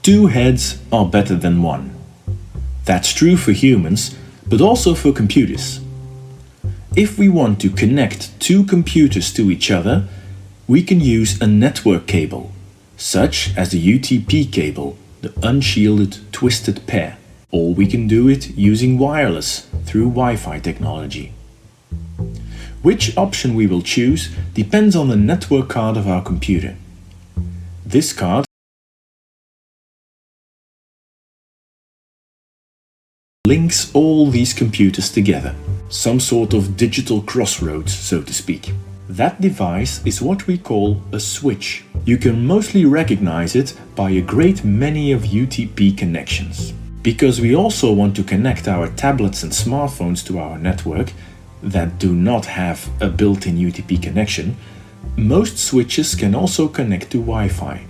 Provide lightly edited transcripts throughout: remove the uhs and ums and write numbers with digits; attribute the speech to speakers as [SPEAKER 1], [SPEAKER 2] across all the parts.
[SPEAKER 1] Two heads are better than one. That's true for humans, but also for computers. If we want to connect two computers to each other, we can use a network cable, such as the UTP cable, the unshielded twisted pair. Or we can do it using wireless through Wi-Fi technology. Which option we will choose depends on the network card of our computer. This card links all these computers together, some sort of digital crossroads, so to speak. That device is what we call a switch. You can mostly recognize it by a great many of UTP connections. Because we also want to connect our tablets and smartphones to our network that do not have a built-in UTP connection, most switches can also connect to Wi-Fi.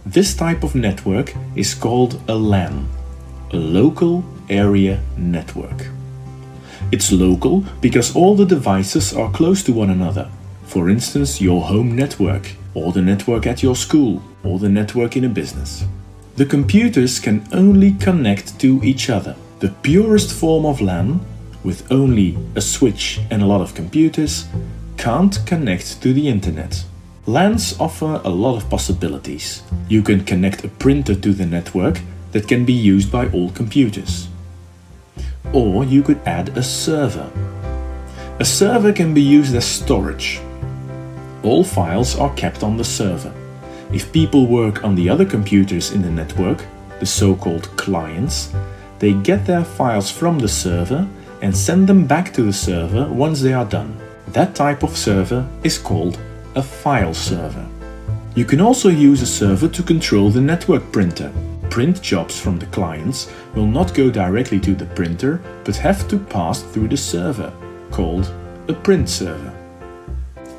[SPEAKER 1] This type of network is called a LAN, a local area network. It's local because all the devices are close to one another. For instance, your home network, or the network at your school, or the network in a business. The computers can only connect to each other. The purest form of LAN, with only a switch and a lot of computers, can't connect to the internet. LANs offer a lot of possibilities. You can connect a printer to the network that can be used by all computers. Or you could add a server. A server can be used as storage. All files are kept on the server. If people work on the other computers in the network, the so-called clients, they get their files from the server and send them back to the server once they are done. That type of server is called a file server. You can also use a server to control the network printer. Print jobs from the clients will not go directly to the printer, but have to pass through the server, called a print server.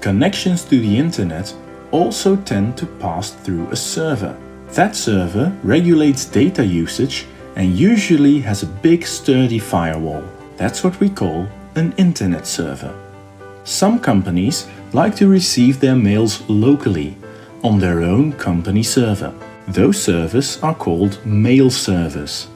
[SPEAKER 1] Connections to the internet also tend to pass through a server. That server regulates data usage and usually has a big sturdy firewall. That's what we call an internet server. Some companies like to receive their mails locally on their own company server. Those servers are called mail servers,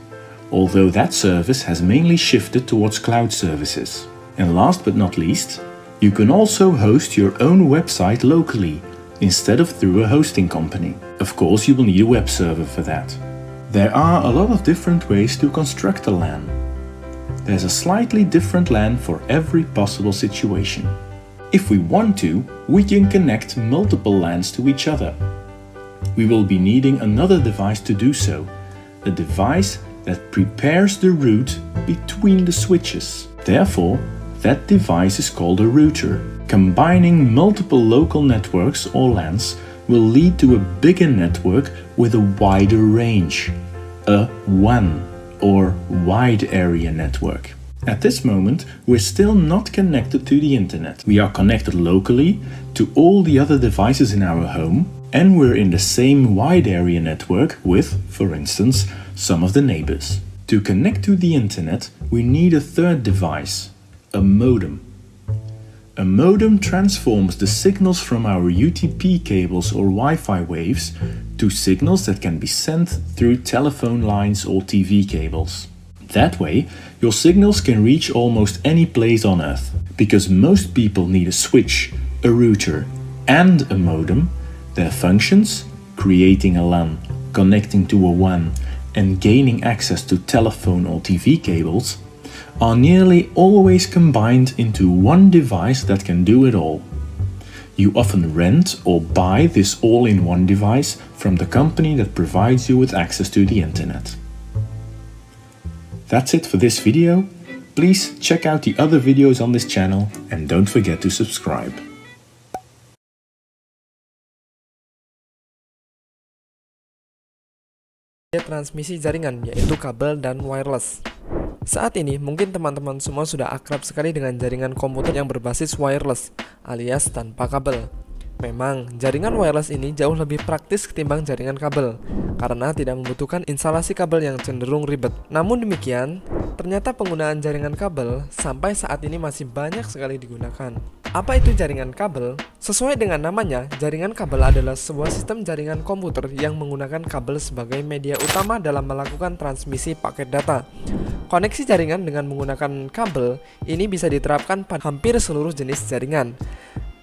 [SPEAKER 1] although that service has mainly shifted towards cloud services. And last but not least, you can also host your own website locally, instead of through a hosting company. Of course, you will need a web server for that. There are a lot of different ways to construct a LAN. There's a slightly different LAN for every possible situation. If we want to, we can connect multiple LANs to each other. We will be needing another device to do so, a device that prepares the route between the switches. Therefore, that device is called a router. Combining multiple local networks or LANs will lead to a bigger network with a wider range, a WAN or wide area network. At this moment, we're still not connected to the internet. We are connected locally to all the other devices in our home, and we're in the same wide area network with, for instance, some of the neighbors. To connect to the internet, we need a third device, a modem. A modem transforms the signals from our UTP cables or Wi-Fi waves to signals that can be sent through telephone lines or TV cables. That way, your signals can reach almost any place on Earth. Because most people need a switch, a router and a modem, their functions, creating a LAN, connecting to a WAN and gaining access to telephone or TV cables, are nearly always combined into one device that can do it all. You often rent or buy this all-in-one device from the company that provides you with access to the internet. That's it for this video. Please check out the other videos on this channel and don't forget to subscribe.
[SPEAKER 2] Transmisi jaringan, yaitu kabel dan wireless. Saat ini mungkin teman-teman semua sudah akrab sekali dengan jaringan komputer yang berbasis wireless alias tanpa kabel. Memang jaringan wireless ini jauh lebih praktis ketimbang jaringan kabel karena tidak membutuhkan instalasi kabel yang cenderung ribet. Namun demikian, Ternyata penggunaan jaringan kabel sampai saat ini masih banyak sekali digunakan. Apa itu jaringan kabel? Sesuai dengan namanya, jaringan kabel adalah sebuah sistem jaringan komputer yang menggunakan kabel sebagai media utama dalam melakukan transmisi paket data. Koneksi jaringan dengan menggunakan kabel ini bisa diterapkan pada hampir seluruh jenis jaringan,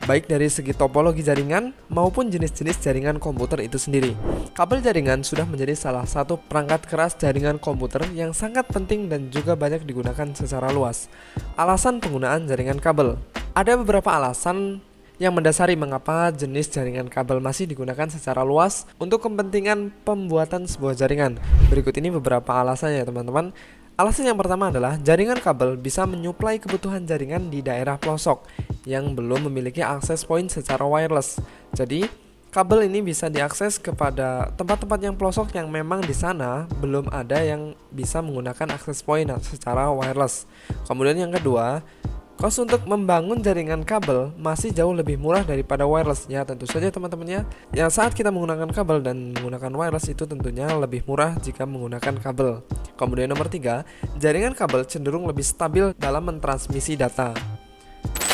[SPEAKER 2] baik dari segi topologi jaringan maupun jenis-jenis jaringan komputer itu sendiri. Kabel jaringan sudah menjadi salah satu perangkat keras jaringan komputer yang sangat penting dan juga banyak digunakan secara luas. Alasan penggunaan jaringan kabel. Ada beberapa alasan yang mendasari mengapa jenis jaringan kabel masih digunakan secara luas untuk kepentingan pembuatan sebuah jaringan. Berikut ini beberapa alasannya, teman-teman. Alasan yang pertama adalah jaringan kabel bisa menyuplai kebutuhan jaringan di daerah pelosok yang belum memiliki akses point secara wireless. Jadi, kabel ini bisa diakses kepada tempat-tempat yang pelosok yang memang di sana belum ada yang bisa menggunakan akses point secara wireless. Kemudian yang kedua, kos untuk membangun jaringan kabel masih jauh lebih murah daripada wireless. Ya, tentu saja teman-teman ya. Yang saat kita menggunakan kabel dan menggunakan wireless itu tentunya lebih murah jika menggunakan kabel. Kemudian nomor 3, jaringan kabel cenderung lebih stabil dalam mentransmisi data.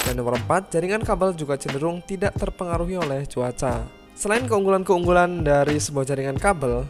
[SPEAKER 2] Dan nomor 4, jaringan kabel juga cenderung tidak terpengaruhi oleh cuaca. Selain keunggulan-keunggulan dari sebuah jaringan kabel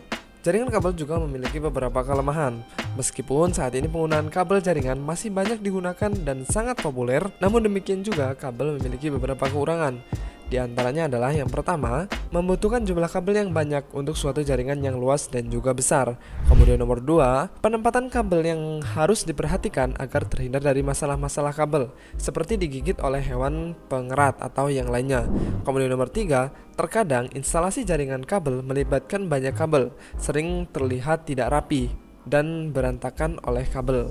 [SPEAKER 2] juga memiliki beberapa kelemahan. Meskipun saat ini penggunaan kabel jaringan masih banyak digunakan dan sangat populer, namun demikian juga kabel memiliki beberapa kekurangan. Di antaranya adalah yang pertama, membutuhkan jumlah kabel yang banyak untuk suatu jaringan yang luas dan juga besar. Kemudian nomor 2, penempatan kabel yang harus diperhatikan agar terhindar dari masalah-masalah kabel, seperti digigit oleh hewan pengerat atau yang lainnya. Kemudian nomor 3, terkadang instalasi jaringan kabel melibatkan banyak kabel, sering terlihat tidak rapi dan berantakan oleh kabel.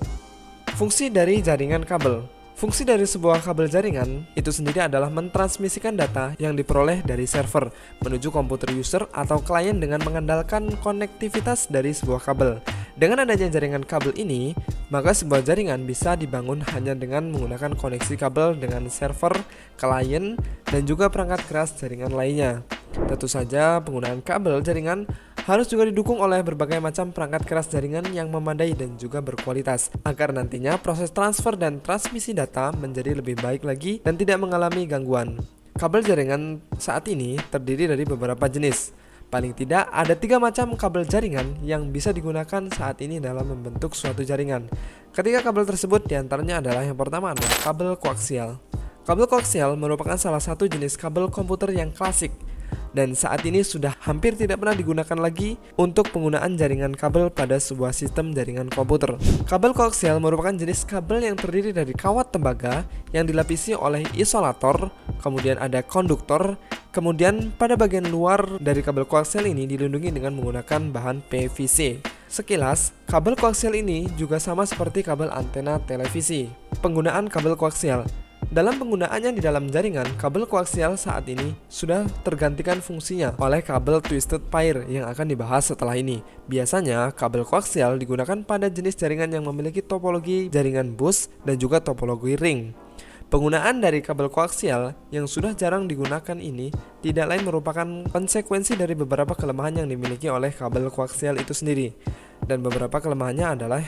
[SPEAKER 2] Fungsi dari jaringan kabel. Fungsi dari sebuah kabel jaringan itu sendiri adalah mentransmisikan data yang diperoleh dari server menuju komputer user atau klien dengan mengandalkan konektivitas dari sebuah kabel. Dengan adanya jaringan kabel ini, maka sebuah jaringan bisa dibangun hanya dengan menggunakan koneksi kabel dengan server, klien, dan juga perangkat keras jaringan lainnya. Tentu saja penggunaan kabel jaringan harus juga didukung oleh berbagai macam perangkat keras jaringan yang memadai dan juga berkualitas, agar nantinya proses transfer dan transmisi data menjadi lebih baik lagi dan tidak mengalami gangguan. Kabel jaringan saat ini terdiri dari beberapa jenis. Paling tidak ada 3 macam kabel jaringan yang bisa digunakan saat ini dalam membentuk suatu jaringan. Ketiga kabel tersebut diantaranya adalah yang pertama adalah kabel koaksial. Kabel koaksial merupakan salah satu jenis kabel komputer yang klasik dan saat ini sudah hampir tidak pernah digunakan lagi untuk penggunaan jaringan kabel pada sebuah sistem jaringan komputer. Kabel koaksial merupakan jenis kabel yang terdiri dari kawat tembaga yang dilapisi oleh isolator, kemudian ada konduktor, kemudian pada bagian luar dari kabel koaksial ini dilindungi dengan menggunakan bahan PVC. Sekilas, kabel koaksial ini juga sama seperti kabel antena televisi. Penggunaan kabel koaksial. Dalam penggunaannya di dalam jaringan, kabel koaksial saat ini sudah tergantikan fungsinya oleh kabel twisted pair yang akan dibahas setelah ini. Biasanya, kabel koaksial digunakan pada jenis jaringan yang memiliki topologi jaringan bus dan juga topologi ring. Penggunaan dari kabel koaksial yang sudah jarang digunakan ini tidak lain merupakan konsekuensi dari beberapa kelemahan yang dimiliki oleh kabel koaksial itu sendiri. Dan beberapa kelemahannya adalah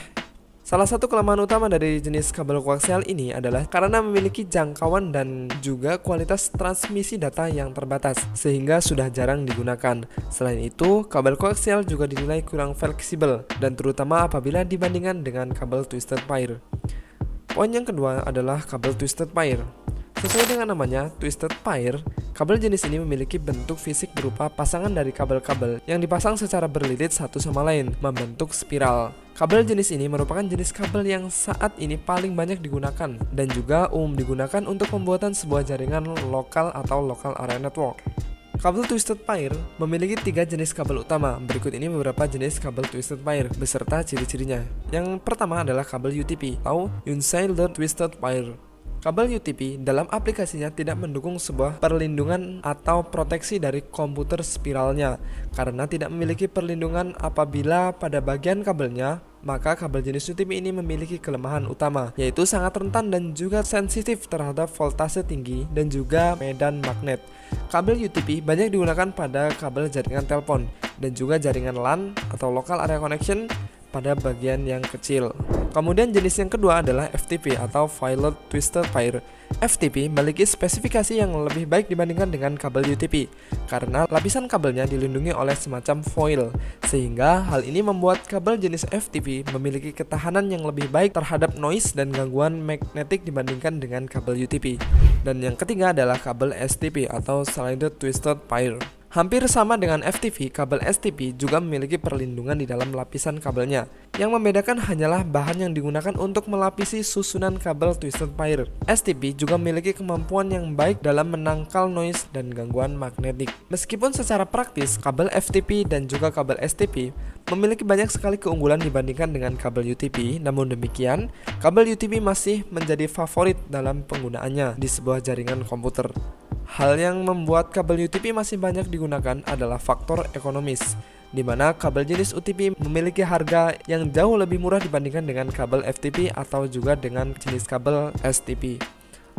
[SPEAKER 2] salah satu kelemahan utama dari jenis kabel koaksial ini adalah karena memiliki jangkauan dan juga kualitas transmisi data yang terbatas, sehingga sudah jarang digunakan. Selain itu, kabel koaksial juga dinilai kurang fleksibel, dan terutama apabila dibandingkan dengan kabel twisted pair. Poin yang kedua adalah kabel twisted pair. Sesuai dengan namanya, twisted pair, kabel jenis ini memiliki bentuk fisik berupa pasangan dari kabel-kabel yang dipasang secara berlilit satu sama lain, membentuk spiral. Kabel jenis ini merupakan jenis kabel yang saat ini paling banyak digunakan dan juga umum digunakan untuk pembuatan sebuah jaringan lokal atau local area network. Kabel twisted pair memiliki 3 jenis kabel utama. Berikut ini beberapa jenis kabel twisted pair beserta ciri-cirinya. Yang pertama adalah kabel UTP atau Unsigned Twisted Pair. Kabel UTP dalam aplikasinya tidak mendukung sebuah perlindungan atau proteksi dari komputer spiralnya karena tidak memiliki perlindungan apabila pada bagian kabelnya, maka kabel jenis UTP ini memiliki kelemahan utama, yaitu sangat rentan dan juga sensitif terhadap voltase tinggi dan juga medan magnet. Kabel UTP banyak digunakan pada kabel jaringan telepon dan juga jaringan LAN atau Local Area Connection pada bagian yang kecil. Kemudian jenis yang kedua adalah FTP atau Violet Twisted Pair. FTP memiliki spesifikasi yang lebih baik dibandingkan dengan kabel UTP karena lapisan kabelnya dilindungi oleh semacam foil, sehingga hal ini membuat kabel jenis FTP memiliki ketahanan yang lebih baik terhadap noise dan gangguan magnetik dibandingkan dengan kabel UTP. Dan yang ketiga adalah kabel STP atau Slided Twisted Pair. Hampir sama dengan FTP, kabel STP juga memiliki perlindungan di dalam lapisan kabelnya. Yang membedakan hanyalah bahan yang digunakan untuk melapisi susunan kabel twisted pair. STP juga memiliki kemampuan yang baik dalam menangkal noise dan gangguan magnetik. Meskipun secara praktis, kabel FTP dan juga kabel STP memiliki banyak sekali keunggulan dibandingkan dengan kabel UTP, namun demikian, kabel UTP masih menjadi favorit dalam penggunaannya di sebuah jaringan komputer. Hal yang membuat kabel UTP masih banyak digunakan adalah faktor ekonomis, di mana kabel jenis UTP memiliki harga yang jauh lebih murah dibandingkan dengan kabel FTP atau juga dengan jenis kabel STP.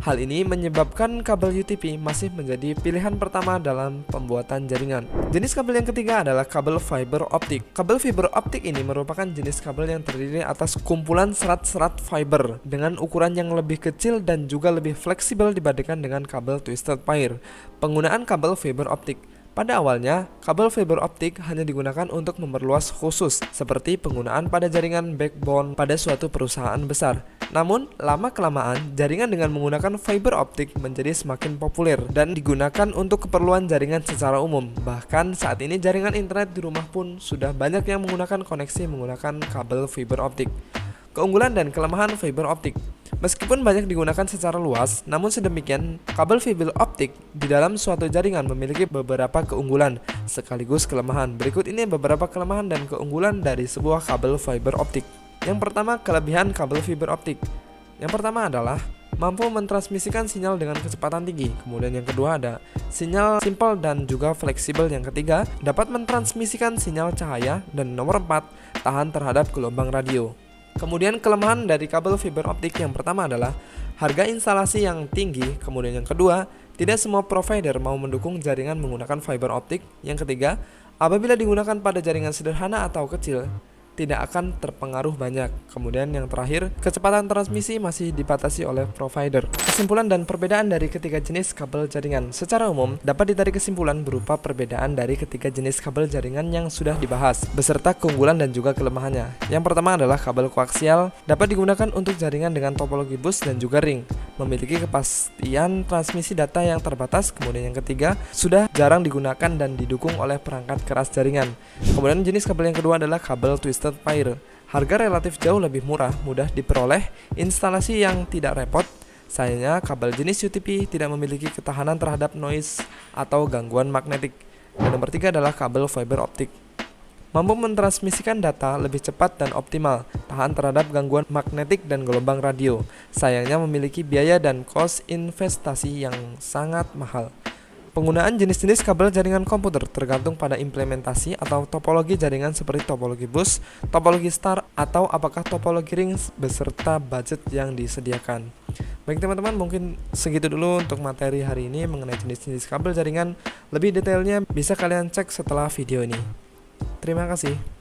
[SPEAKER 2] Hal ini menyebabkan kabel UTP masih menjadi pilihan pertama dalam pembuatan jaringan. Jenis kabel yang ketiga adalah kabel fiber optik. Kabel fiber optik ini merupakan jenis kabel yang terdiri atas kumpulan serat-serat fiber dengan ukuran yang lebih kecil dan juga lebih fleksibel dibandingkan dengan kabel twisted pair. Penggunaan kabel fiber optik. Pada awalnya, kabel fiber optik hanya digunakan untuk memperluas khusus, seperti penggunaan pada jaringan backbone pada suatu perusahaan besar. Namun, lama-kelamaan, jaringan dengan menggunakan fiber optik menjadi semakin populer dan digunakan untuk keperluan jaringan secara umum. Bahkan saat ini jaringan internet di rumah pun sudah banyak yang menggunakan koneksi menggunakan kabel fiber optik. Keunggulan dan kelemahan fiber optik. Meskipun banyak digunakan secara luas, namun sedemikian, kabel fiber optik di dalam suatu jaringan memiliki beberapa keunggulan sekaligus kelemahan. Berikut ini beberapa kelemahan dan keunggulan dari sebuah kabel fiber optik. Yang pertama, kelebihan kabel fiber optik. Yang pertama adalah mampu mentransmisikan sinyal dengan kecepatan tinggi. Kemudian yang kedua ada sinyal simpel dan juga fleksibel. Yang ketiga, dapat mentransmisikan sinyal cahaya. Dan nomor 4, tahan terhadap gelombang radio. Kemudian kelemahan dari kabel fiber optik yang pertama adalah harga instalasi yang tinggi. Kemudian yang kedua, tidak semua provider mau mendukung jaringan menggunakan fiber optik. Yang ketiga, apabila digunakan pada jaringan sederhana atau kecil, tidak akan terpengaruh banyak. Kemudian yang terakhir, kecepatan transmisi masih dibatasi oleh provider. Kesimpulan dan perbedaan dari ketiga jenis kabel jaringan. Secara umum, dapat ditarik kesimpulan berupa perbedaan dari ketiga jenis kabel jaringan yang sudah dibahas, beserta keunggulan dan juga kelemahannya. Yang pertama adalah kabel koaksial, dapat digunakan untuk jaringan dengan topologi bus dan juga ring, memiliki kepastian transmisi data yang terbatas. Kemudian yang ketiga, sudah jarang digunakan dan didukung oleh perangkat keras jaringan. Kemudian jenis kabel yang kedua adalah kabel twisted pair. Harga relatif jauh lebih murah, mudah diperoleh, instalasi yang tidak repot. Sayangnya, kabel jenis UTP tidak memiliki ketahanan terhadap noise atau gangguan magnetik. Dan nomor 3 adalah kabel fiber optik. Mampu mentransmisikan data lebih cepat dan optimal, tahan terhadap gangguan magnetik dan gelombang radio. Sayangnya memiliki biaya dan kos investasi yang sangat mahal. Penggunaan jenis-jenis kabel jaringan komputer tergantung pada implementasi atau topologi jaringan seperti topologi bus, topologi star, atau apakah topologi ring beserta budget yang disediakan. Baik teman-teman, mungkin segitu dulu untuk materi hari ini mengenai jenis-jenis kabel jaringan. Lebih detailnya bisa kalian cek setelah video ini. Terima kasih.